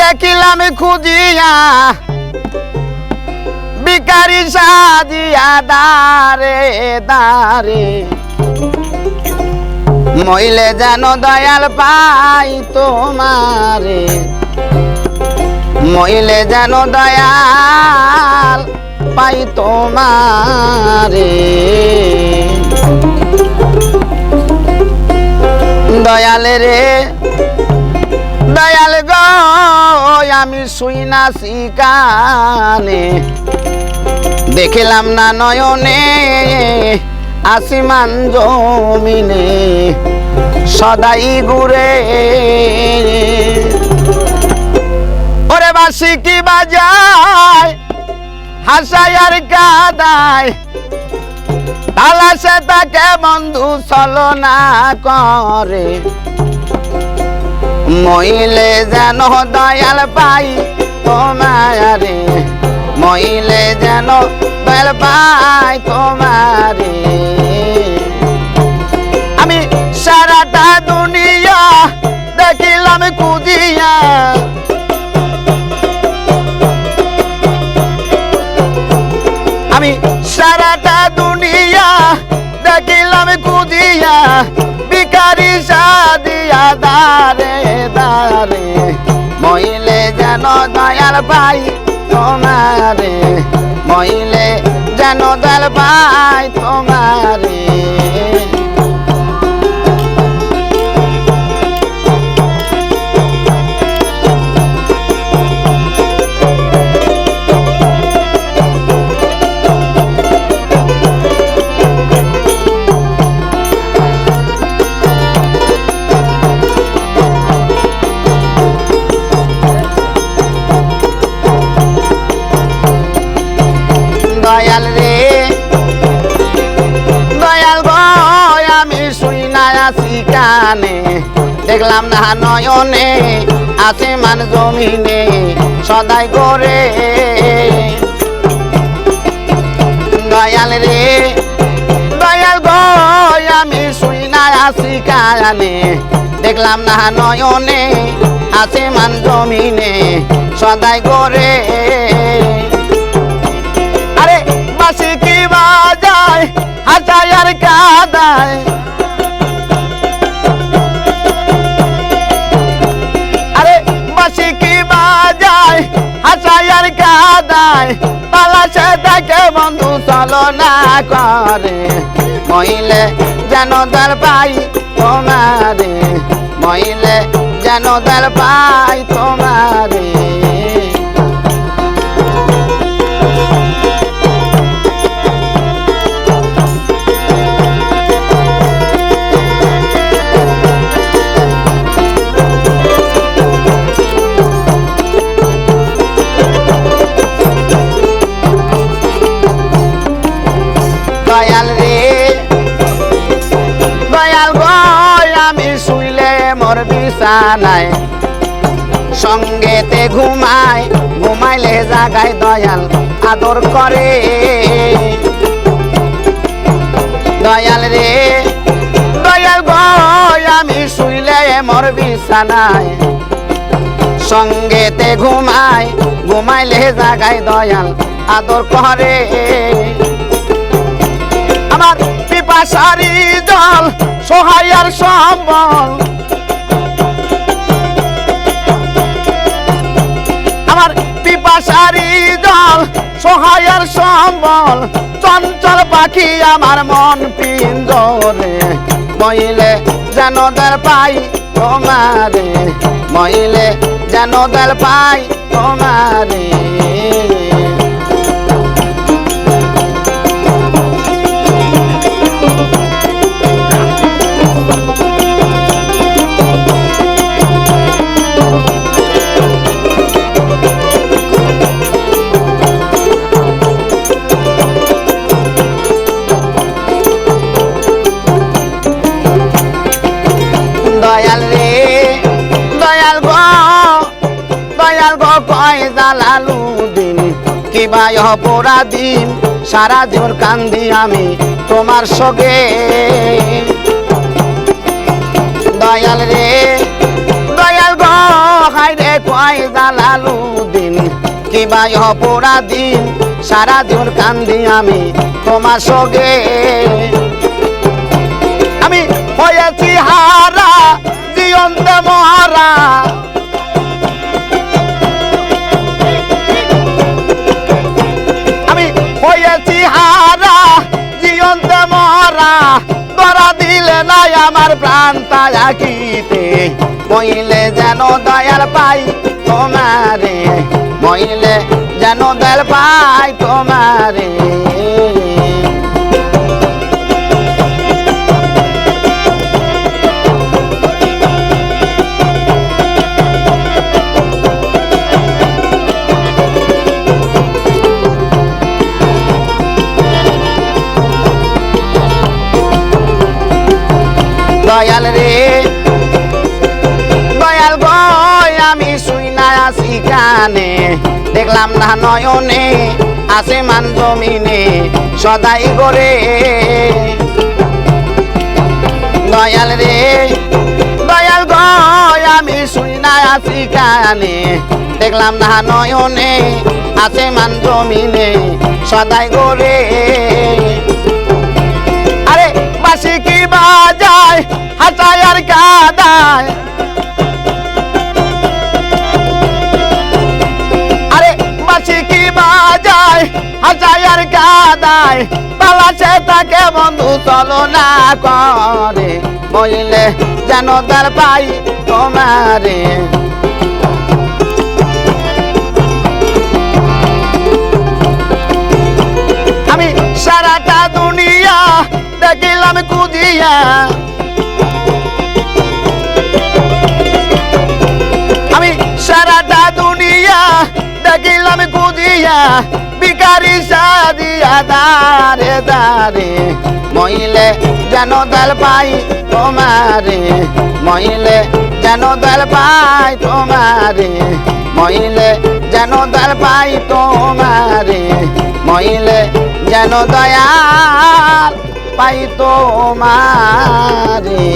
দেখিলাম খুঁজিয়া ভিখারি সাজিয়া দারে দারে মইলে যেন দয়াল পাই তোমারে মইলে যেন দয়াল পাই তোমারে দয়াল রে দয়াল গো আমি শুই না শিকানে দেখিলাম না নয়নে আসিমান জমিনে সদাই ঘুরে ওরে বাসি কি বাজায় হাসায় আর কাদায় তালাশে তাকে বন্ধু ছলনা করে মইলে যেন দয়াল পাই তোমারে মইলে যেন দয়াল পাই তোমারে আমি সারাটা দুনিয়া দেখিলাম খুঁজিয়া আমি সারাটা দুনিয়া দেখিলাম খুঁজিয়া ভিখারি সাজিয়া দারে দারে মইলে যেন দয়াল পাই তোমারে মইলে যেন দয়াল পাই তোমারে দয়াল রে দয়াল গো আমি শুই না আছি কানে দেখলাম না নয়নে আসমান জমিনে সদাই করে দয়াল রে দয়াল গো আমি শুই না আছি কানে দেখলাম না নয়নে আসমান জমিনে সদাই করে বাসি কি বাজায় হাসায় আর কাদায় আরে বাসি কি বাজায় হাসায় আর কাদায় তালাশে তাকে বন্ধু ছলনা করে মইলে যেন দয়াল পাই তোমারে মইলে যেন দয়াল পাই তোমারে দয়াল রে দয়াল গো আমি শুইলে মোর বিছানায় সঙ্গেতে ঘুমায় ঘুমাইলে জাগায় দয়াল আদর করে দয়াল রে দয়াল গো আমি শুইলে মোর বিছানায় সঙ্গেতে ঘুমায় ঘুমাইলে জাগায় দয়াল আদর করে আমার পিপাসারি জল সহায় আর সম্বল আমার পিপাসারি জল সহায় আর সম্বল চঞ্চল পাখি আমার মন পিঞ্জরে মইলে যেন দয়াল পাই তোমারে মইলে যেন দয়াল পাই তোমারে দয়াল রে দয়াল গো কয় জালালু দিন কিবা অপরাধীন সারা জীবন কান্দি আমি তোমার সঙ্গে দয়াল রে দয়াল গো হায় রে কয় জালালুদ্দিন কিবা অপরাধীন সারা জীবন কান্দি আমি তোমার সঙ্গে আমি হয়েছি হারা জীবন্ত মহারা আমি হয়েছি হারা জীবন্ত মহারা ধরা দিলে নাই আমার প্রাণ তাকিতে মইলে যেন দয়াল পাই তোমারে মইলে যেন দয়াল পাই তোমারে দয়াল রে দয়াল গয় আমি শুই না আসি কানে দেখলাম না নয়নে আসমান জমিনে সদাই করে দয়াল রে দয়াল গয় আমি শুই না আসি কানে দেখলাম না নয়নে আসমান জমিনে সদাই করে আরে বাসি কি বাজায় হাসায় আর কাদায় আরে বাসি কি বাজায় হাসায় আর কাদায় পালাছে তাকে বন্ধু চলো না করে বইলে যেন তার পাই তোমারে আমি সারাটা দুনিয়া দেখিলাম কুদিয়া আমি সারাটা দুনিয়া দেখিলাম কুদিয়া ভিখারি সাদিয়া দারে দারে মইলে যেন দয়াল পাই তোমারে মইলে যেন দয়াল পাই তোমারে মইলে যেন দয়াল পাই তোমারে মইলে যেন দয়াল পাই তোমারে